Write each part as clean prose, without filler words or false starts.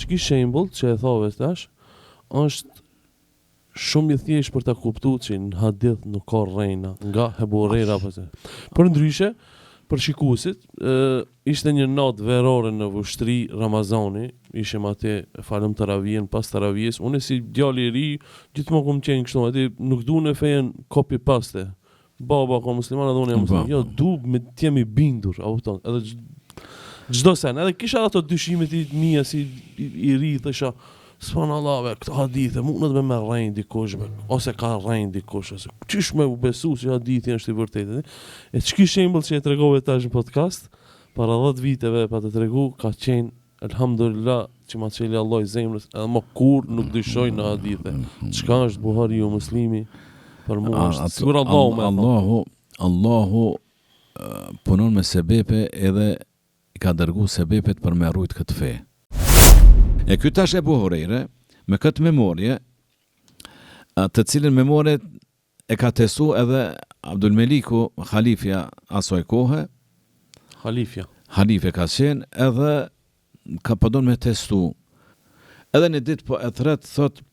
Ky shembull që e thove tash është shumë i thjeshtë për ta kuptuar që në hadith nuk ka rrejna nga Ebu Hurajra apo se. Për ndryshe, për shikuesit, ishte një natë verore në vushtri Ramazani, ishim aty falëm taravien, pas taravies, unë si djali i ri, gjithmonë kom qenë kështu, aty nuk du në fejen copy paste. Baba ka musliman, edhe unë jam musliman. Jo, du me të jemi bindur, a kupton? Edhe çdo sen, edhe kisha ato dyshimet i mia si i ri, thësha subhanallahu, këtë hadithe mundet me rrejnë dikush, ose ka rrejnë dikush, ose qysh me u besu se hadithi është i vërtetë. E ç'ky shembull që e tregove tash në podcast, para 10 viteve pa të tregu, ka qenë elhamdulillah që ma qeli Allah i zemrës, edhe më kur nuk dyshoj në hadithe. Çka është Buhariu Muslimi për mua është sigur Allahu punon me sebepe edhe i ka dërgu sebepet për me rujt këtë fe. E ky tash Ebu Hurajra me këtë memorje, të cilën memorje e ka testu edhe Abdul Meliku, halifja asoj kohe. Halifja ka qenë edhe ka përdon me testu. Edhe një ditë po e thret, thot,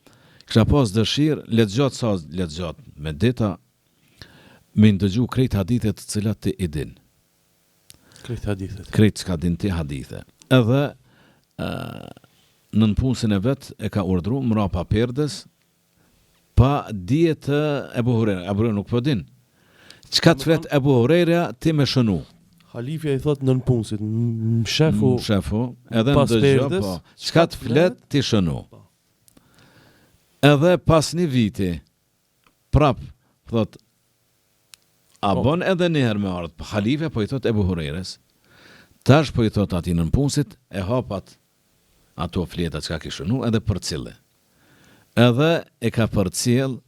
kisha pas dëshirë, lexohat sa lexohat me dita, me ndëgju krejt hadithet të cilat ti i din. Krejt s'ka din ti hadithe. Edhe nën punësin e vetë e ka urdhru mrapa perdes pa dije të Ebu Hurajra. Ebu Hurajra nuk po din. Çka të flet Ebu Hurajra ti me shënu? Halifja i thot nën punësit, shefu, edhe në dëgjo, po. Çka të flet ti shënu? Edhe pas një viti, prap, thot, a bon edhe njëherë me ardhë, halifja po i thot Ebu Hurajres, tash po i thot ati nën punësit, e hapat ato fleta që ka kishënu edhe për cile. Edhe e ka për cilë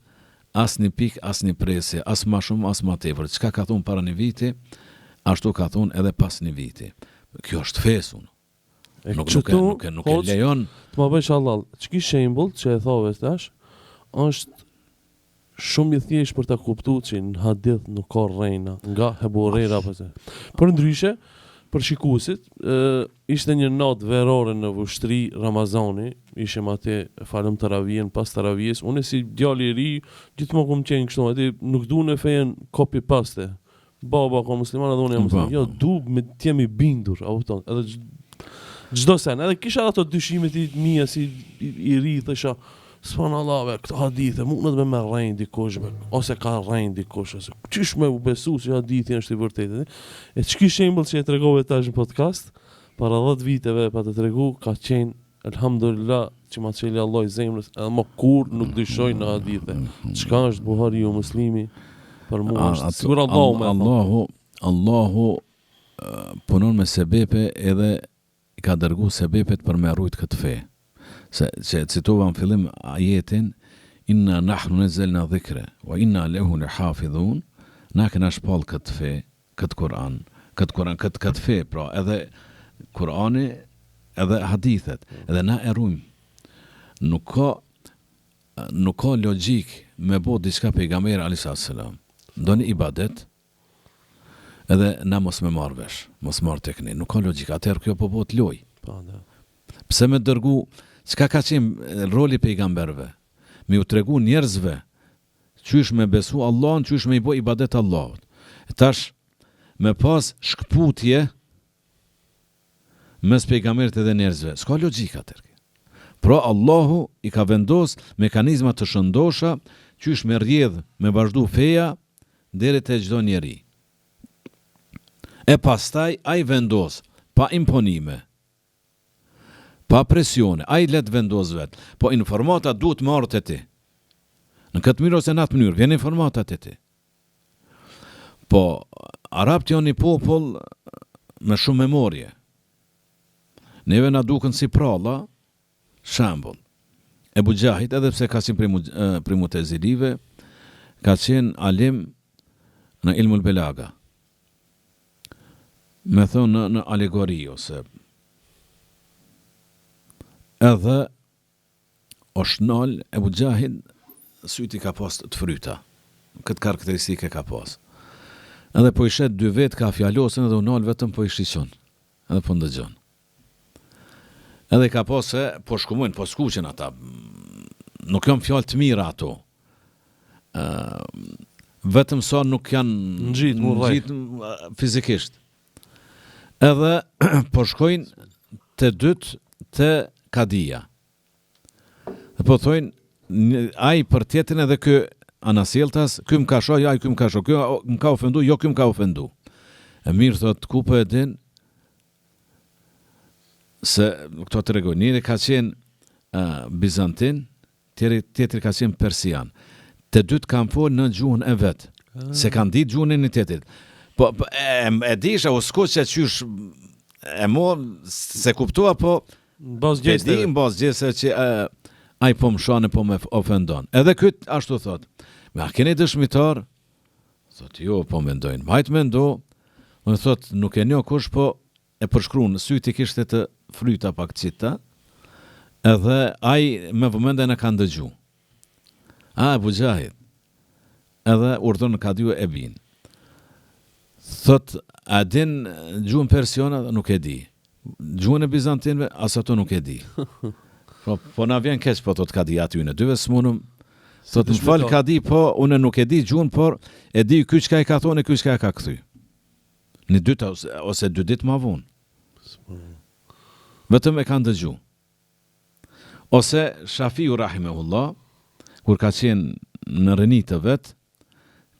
as një pik, as një presje, as ma shumë, as ma tepër. Qka ka thunë para një viti, ashtu ka thunë edhe pas një viti. Kjo është fesun. Nuk e lejon. Të më bëjsh Allah, që ki shembull që e thove tash, është shumë i thjesht për ta kuptuar që në hadith nuk ka rrejna nga Ebu Hurajra apo se. Për ndryshe, për shikuesit, ishte një natë verore në vushtri Ramazani, ishim aty falëm taravien, pas taravies, unë si djali i ri, gjithmonë kom qenë kështu, aty nuk du në fejen copy paste. Baba ka musliman, edhe unë jam musliman. Jo, du me të jemi bindur, a kupton? Edhe çdo sen, edhe kisha ato dyshimet i mia si i ri, thësha subhanallahu, këtë hadithe mundet me rrejnë dikush, ose ka rrejnë dikush, ose qysh me u besu se hadithi është i vërtetë. E ç'ky shembull që e tregove tash në podcast, para 10 viteve pa të tregu, ka qenë elhamdulillah që ma qeli Allah i zemrës, edhe më kur nuk dyshoj në hadithe. Çka është Buhariu Muslimi për mua është sigur Allahu punon me sebepe edhe i ka dërgu sebepet për me rujt këtë fe. Se citova në fillim ajetin, inna nahnu nazzalna dhikra wa inna lahu lahafidhun, na kena shpall këtë fe, këtë Kur'an, këtë fe, pra edhe Kur'ani, edhe hadithet, edhe na e rujmë. Nuk ka logjik me bo diçka pejgamberi alayhis salam. Ndonjë ibadet, edhe na mos me marr vesh, mos marr tek ne. Nuk ka logjik, atëherë kjo po bëhet loj. Pse me dërgu, çka ka qenë roli pejgamberve? Me u tregu njerëzve qysh me besu Allahun, qysh me i bë ibadet Allahut. Tash me pas shkputje mes pejgamberit edhe njerëzve. S'ka logjik atëherë. Pra Allahu i ka vendos mekanizma të shëndosha qysh me rrjedh me vazhdu feja deri te çdo njeri. E pastaj ai vendos pa imponime, pa presione, ai let vendos vet, po informata duhet marrë te ti. Në këtë mënyrë ose në atë mënyrë, vjen informata te ti. Po, Arabt janë një popull me shumë memorje. Neve na duken si pralla, shembull. Ebu Gjahit, edhe pse ka qenë prej Mutezilive, ka qenë alim në ilmul belaga. Me thonë në alegori ose edhe është nal Ebu Gjahit syti ka pas të fryta. Këtë karakteristike ka pas. Edhe po i shet dy vetë ka fjalosin edhe u nal vetëm po i shqiqon. Edhe po ndëgjon. Edhe ka po se po shkumojnë, po skuqen ata. Nuk janë fjalë të mira ato. Vetëm sa nuk janë ngjitur fizikisht. Edhe po shkojnë të dytë të kadia. Dhe po thojnë, ai për tjetrin edhe kë anasjelltas, ky më ka shoh, ai ky më ka shoh, ky më ka ofendu, jo ky më ka ofendu. E mirë thot, ku po e din se këto të regojnë, njëri ka qenë Bizantin, tjetëri ka qenë Persian. Të dytë kanë folë në gjuhën e vetë, se kanë ditë gjuhën e një tjetërit. Po, e disha, o s'ko që qysh, e mo, se kuptua, po, e di në bazë gjese që ai po më shane, po më ofendon. Edhe këtë ashtu thot, me a keni dëshmitar? Thot, jo, po mendojnë, majtë mendo, më thot, nuk e njo kush, po e përshkru në syti kishte të fryta pak qita, edhe ai me vëmendje në kanë dëgju. Abu Gjahid. Edhe urdhon në kadju e bin. Thot, a din gjuhën persiana? Nuk e di. Gjuhën e bizantinve? As ato nuk e di. Po na vjen keq, po thot ka di aty në dyve smunëm. Thot, më fal ka di, po unë nuk e di gjuhën, por e di ky çka i ka thonë, ky çka e ka kthy. Në dytë ose 2 ditë ma vonë. Vetëm e kanë dëgju. Ose Shafiu rahimehullah, kur ka qenë në rënit të vetë,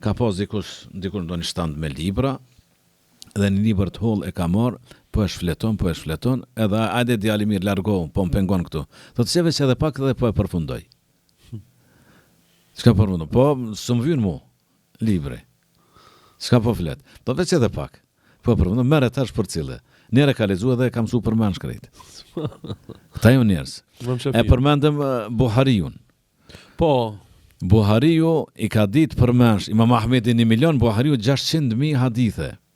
ka pas dikur ndo një stand me libra, dhe një libër të holl e ka marrë, po e shfleton, edhe ajde djali mirë, largohu, po më pengon këtu. Thotë se veç edhe pak dhe po e përfundoj. Çka përfundoj? Po, së më vynë mu, libri. Çka po flet? Po veç edhe pak. Po përfundoj, merre tash për cile. Njerë ka lexuar dhe kam su përmend shkrejt. Këta jo njerëz. E përmendëm Buhariun. Po. Buhariu i ka ditë përmensh, Imam Ahmedi 1 milion, Buhariu 600.000 hadithe.